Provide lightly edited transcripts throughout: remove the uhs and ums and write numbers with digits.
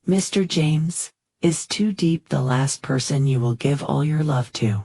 Mr. James, is Tu Diep the last person you will give all your love to?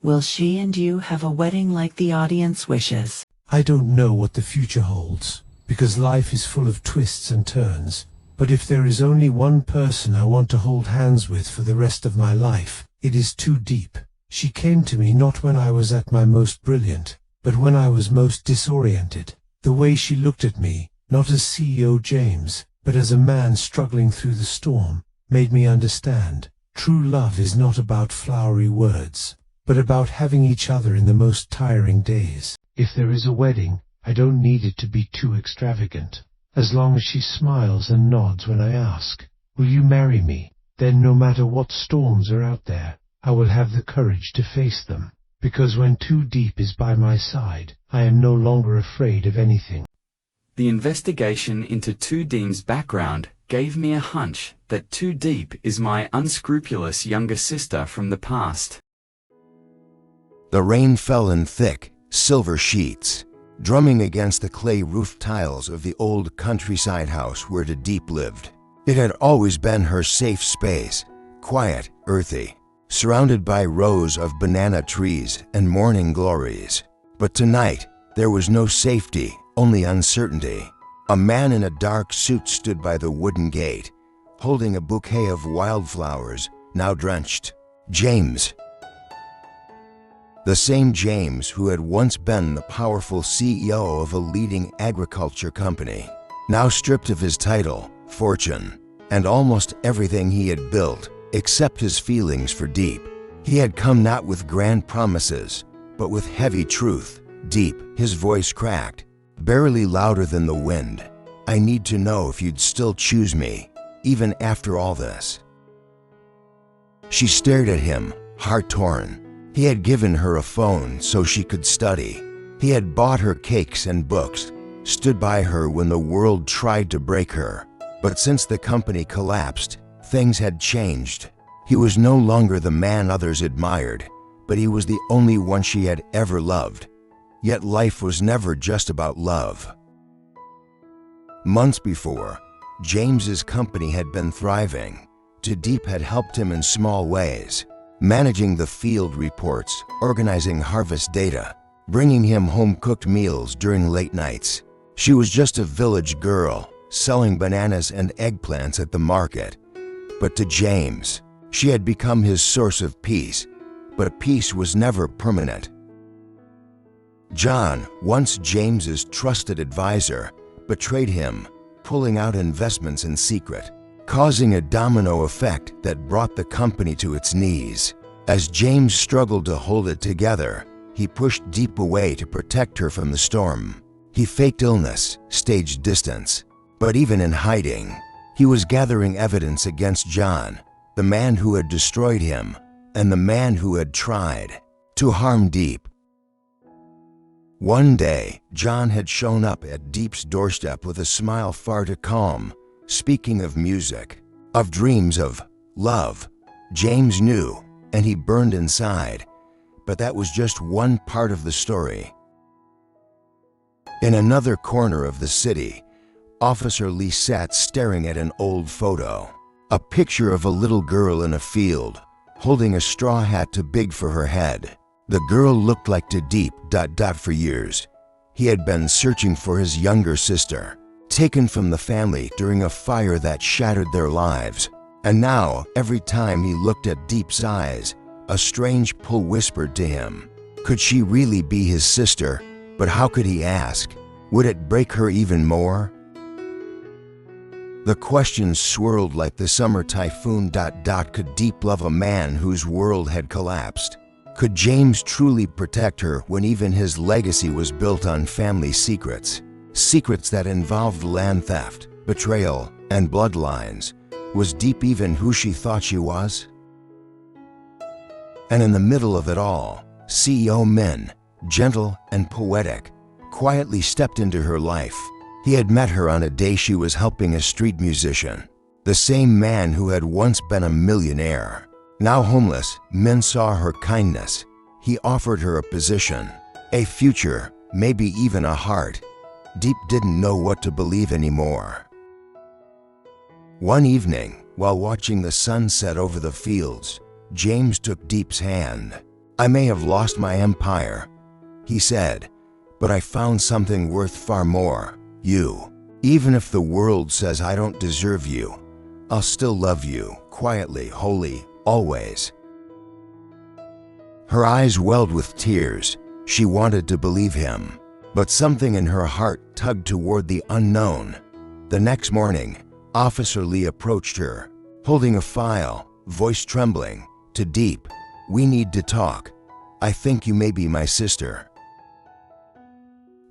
Will she and you have a wedding like the audience wishes? I don't know what the future holds, because life is full of twists and turns. But if there is only one person I want to hold hands with for the rest of my life, it is Tu Diep. She came to me not when I was at my most brilliant, but when I was most disoriented. The way she looked at me, not as CEO James, but as a man struggling through the storm, made me understand. True love is not about flowery words, but about having each other in the most tiring days. If there is a wedding, I don't need it to be too extravagant. As long as she smiles and nods when I ask, "Will you marry me?" Then no matter what storms are out there, I will have the courage to face them. Because when Tu Diep is by my side, I am no longer afraid of anything. The investigation into Tu Diep's background gave me a hunch that Tu Diep is my unscrupulous younger sister from the past. The rain fell in thick, silver sheets, drumming against the clay roof tiles of the old countryside house where Tu Diep lived. It had always been her safe space, quiet, earthy, surrounded by rows of banana trees and morning glories. But tonight, there was no safety, only uncertainty. A man in a dark suit stood by the wooden gate, holding a bouquet of wildflowers, now drenched. James. The same James who had once been the powerful CEO of a leading agriculture company, now stripped of his title, fortune, and almost everything he had built, except his feelings for Diep. He had come not with grand promises, but with heavy truth. Diep, his voice cracked, barely louder than the wind. "I need to know if you'd still choose me, even after all this." She stared at him, heart-torn. He had given her a phone so she could study. He had bought her cakes and books, stood by her when the world tried to break her. But since the company collapsed, things had changed. He was no longer the man others admired, but he was the only one she had ever loved. Yet life was never just about love. Months before, James's company had been thriving. Tu Diep had helped him in small ways, managing the field reports, organizing harvest data, bringing him home-cooked meals during late nights. She was just a village girl, selling bananas and eggplants at the market. But to James, she had become his source of peace, but peace was never permanent. John, once James's trusted advisor, betrayed him, pulling out investments in secret, causing a domino effect that brought the company to its knees. As James struggled to hold it together, he pushed Diep away to protect her from the storm. He faked illness, staged distance, but even in hiding, he was gathering evidence against John, the man who had destroyed him, and the man who had tried to harm Diep. One day, John had shown up at Diep's doorstep with a smile far too calm, speaking of music, of dreams, of love. James knew, and he burned inside, but that was just one part of the story. In another corner of the city, Officer Lee sat staring at an old photo, a picture of a little girl in a field, holding a straw hat too big for her head. The girl looked like Tu Diep. For years, he had been searching for his younger sister, taken from the family during a fire that shattered their lives. And now, every time he looked at Diep's eyes, a strange pull whispered to him. Could she really be his sister? But how could he ask? Would it break her even more? The questions swirled like the summer typhoon. Could Diep love a man whose world had collapsed? Could James truly protect her when even his legacy was built on family secrets? Secrets that involved land theft, betrayal, and bloodlines. Was Diep even who she thought she was? And in the middle of it all, CEO Min, gentle and poetic, quietly stepped into her life. He had met her on a day she was helping a street musician. The same man who had once been a millionaire. Now homeless, Min saw her kindness. He offered her a position, a future, maybe even a heart. Diep didn't know what to believe anymore. One evening, While watching the sun set over the fields, James took Diep's hand. "I may have lost my empire," he said, "but I found something worth far more, you. Even if the world says I don't deserve you, I'll still love you, quietly, wholly, always." Her eyes welled with tears. She wanted to believe him, but something in her heart tugged toward the unknown. The next morning, Officer Lee approached her, holding a file, voice trembling. "Tu Diep, we need to talk. I think you may be my sister."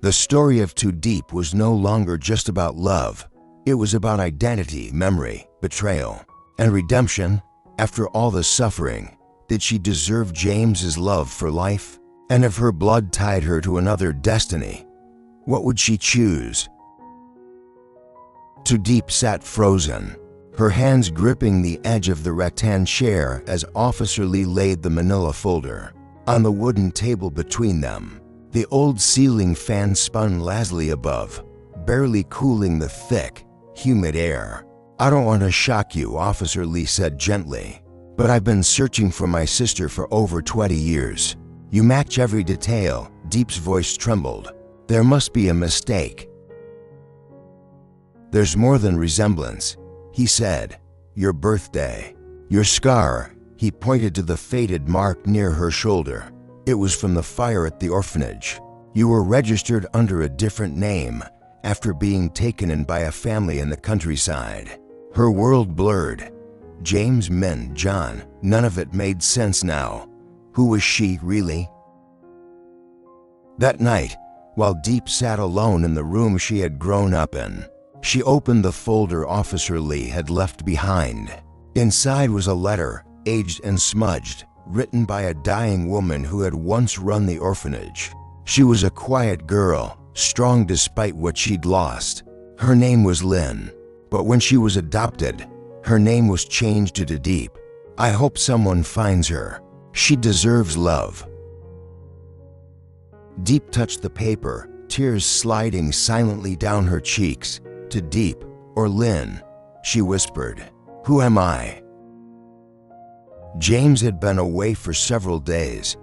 The story of Tu Diep was no longer just about love. It was about identity, memory, betrayal, and redemption. After all the suffering, did she deserve James's love for life? And if her blood tied her to another destiny, what would she choose? Tu Diep sat frozen, her hands gripping the edge of the rattan chair as Officer Lee laid the manila folder on the wooden table between them. The old ceiling fan spun lazily above, barely cooling the thick, humid air. "I don't want to shock you," Officer Lee said gently, "but I've been searching for my sister for over 20 years. You match every detail." Diep's voice trembled. "There must be a mistake." "There's more than resemblance," he said. "Your birthday, your scar." He pointed to the faded mark near her shoulder. "It was from the fire at the orphanage. You were registered under a different name after being taken in by a family in the countryside." Her world blurred. James, Min, John, none of it made sense now. Who was she, really? That night, while Diep sat alone in the room she had grown up in, she opened the folder Officer Lee had left behind. Inside was a letter, aged and smudged, written by a dying woman who had once run the orphanage. She was a quiet girl, strong despite what she'd lost. Her name was Lynn, but when she was adopted, her name was changed to Tu Diep. "I hope someone finds her. She deserves love." Diep touched the paper, tears sliding silently down her cheeks. "Tu Diep, or Lynn," she whispered. "Who am I?" James had been away for several days,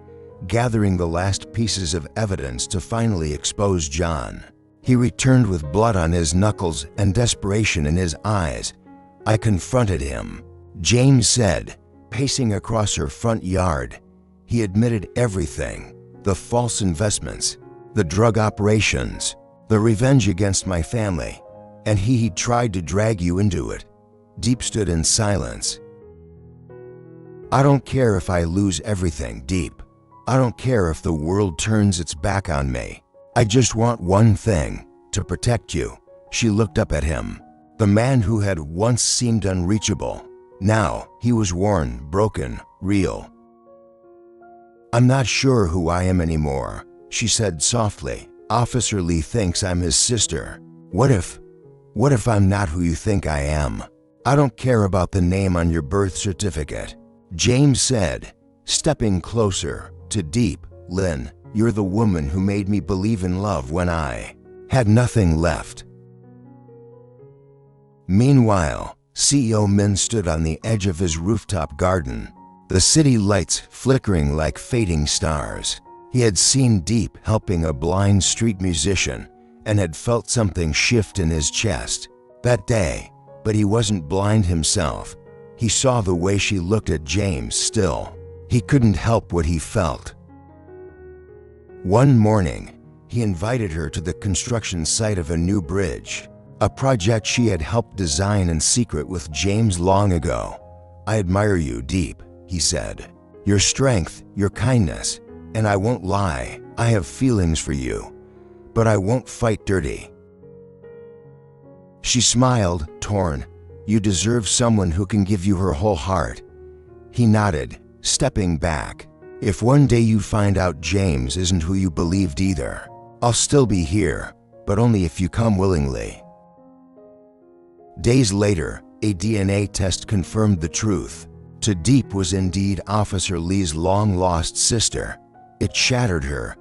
gathering the last pieces of evidence to finally expose John. He returned with blood on his knuckles and desperation in his eyes. "I confronted him," James said, pacing across her front yard. "He admitted everything, the false investments, the drug operations, the revenge against my family, and he tried to drag you into it." Diep stood in silence. "I don't care if I lose everything, Diep. I don't care if the world turns its back on me. I just want one thing, to protect you." She looked up at him. The man who had once seemed unreachable. Now, he was worn, broken, real. "I'm not sure who I am anymore," she said softly. "Officer Lee thinks I'm his sister. What if I'm not who you think I am? I don't care about the name on your birth certificate." James said, stepping closer. "Tu Diep, Lynn, you're the woman who made me believe in love when I had nothing left." Meanwhile, CEO Min stood on the edge of his rooftop garden, the city lights flickering like fading stars. He had seen Diep helping a blind street musician and had felt something shift in his chest that day, but he wasn't blind himself. He saw the way she looked at James still. He couldn't help what he felt. One morning, he invited her to the construction site of a new bridge, a project she had helped design in secret with James long ago. "I admire you, Diep," he said. "Your strength, your kindness, and I won't lie, I have feelings for you, but I won't fight dirty." She smiled, torn. "You deserve someone who can give you her whole heart." He nodded, stepping back. "If one day you find out James isn't who you believed either, I'll still be here, but only if you come willingly." Days later, a DNA test confirmed the truth. Tu Diep was indeed Officer Lee's long-lost sister. It shattered her.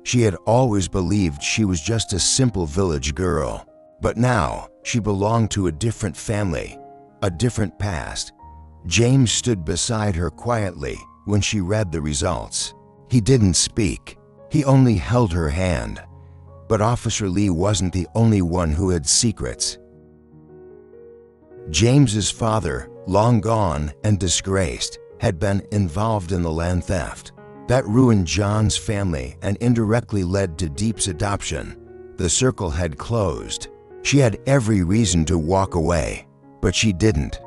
She had always believed she was just a simple village girl. But now, she belonged to a different family, a different past. James stood beside her quietly when she read the results. He didn't speak. He only held her hand. But Officer Lee wasn't the only one who had secrets. James's father, long gone and disgraced, had been involved in the land theft. That ruined John's family and indirectly led to Diep's adoption. The circle had closed. She had every reason to walk away, but she didn't.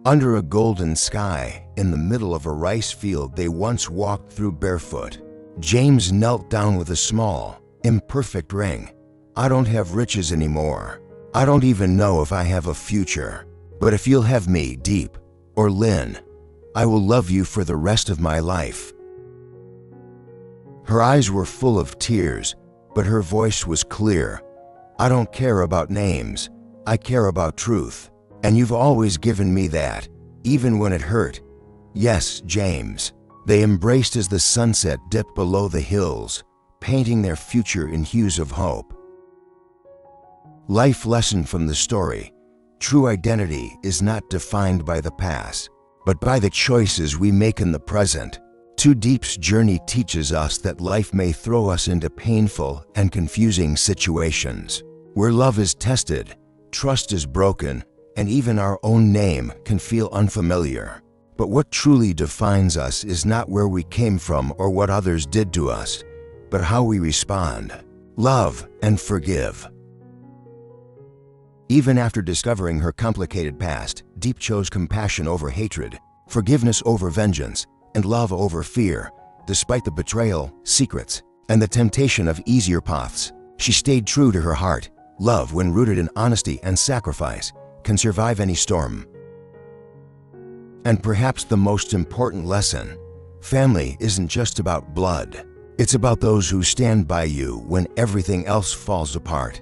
Under a golden sky, in the middle of a rice field they once walked through barefoot. James knelt down with a small, imperfect ring. I don't have riches anymore. I don't even know if I have a future. But if you'll have me, Diep, or Lynn, I will love you for the rest of my life. Her eyes were full of tears, but her voice was clear. I don't care about names. I care about truth. And you've always given me that, even when it hurt. Yes, James. They embraced as the sunset dipped below the hills, painting their future in hues of hope. Life lesson from the story: true identity is not defined by the past, but by the choices we make in the present. Tu Diep's journey teaches us that life may throw us into painful and confusing situations, where love is tested, trust is broken, and even our own name can feel unfamiliar. But what truly defines us is not where we came from or what others did to us, but how we respond, love, and forgive. Even after discovering her complicated past, Diep chose compassion over hatred, forgiveness over vengeance, and love over fear. Despite the betrayal, secrets, and the temptation of easier paths, she stayed true to her heart. Love, when rooted in honesty and sacrifice, can survive any storm. And perhaps the most important lesson: family isn't just about blood. It's about those who stand by you when everything else falls apart.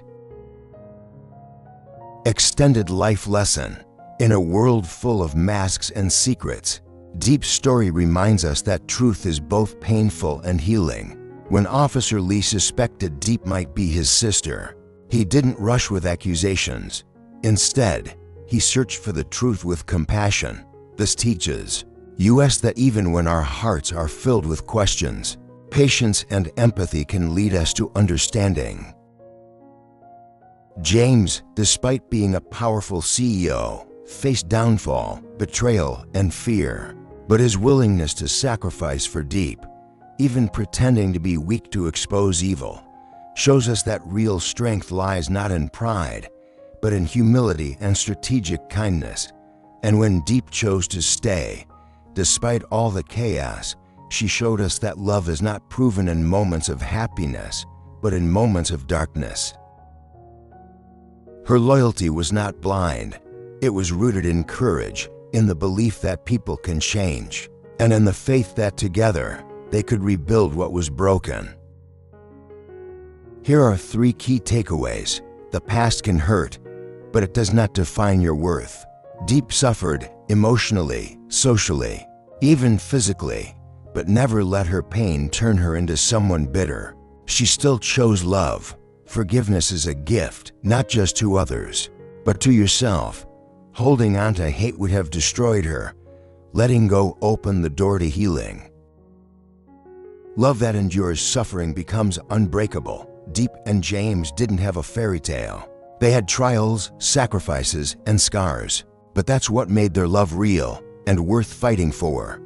Extended life lesson: in a world full of masks and secrets, Diep's story reminds us that truth is both painful and healing. When Officer Lee suspected Diep might be his sister, he didn't rush with accusations. Instead, he searched for the truth with compassion. This teaches us that even when our hearts are filled with questions, patience and empathy can lead us to understanding. James, despite being a powerful CEO, faced downfall, betrayal, and fear. But his willingness to sacrifice for Diep, even pretending to be weak to expose evil, shows us that real strength lies not in pride, but in humility and strategic kindness. And when Diep chose to stay, despite all the chaos, she showed us that love is not proven in moments of happiness, but in moments of darkness. Her loyalty was not blind. It was rooted in courage, in the belief that people can change, and in the faith that together they could rebuild what was broken. Here are 3 key takeaways. The past can hurt, but it does not define your worth. Diep suffered emotionally, socially, even physically, but never let her pain turn her into someone bitter. She still chose love. Forgiveness is a gift, not just to others, but to yourself. Holding on to hate would have destroyed her. Letting go opened the door to healing. Love that endures suffering becomes unbreakable. Diep and James didn't have a fairy tale. They had trials, sacrifices, and scars. But that's what made their love real and worth fighting for.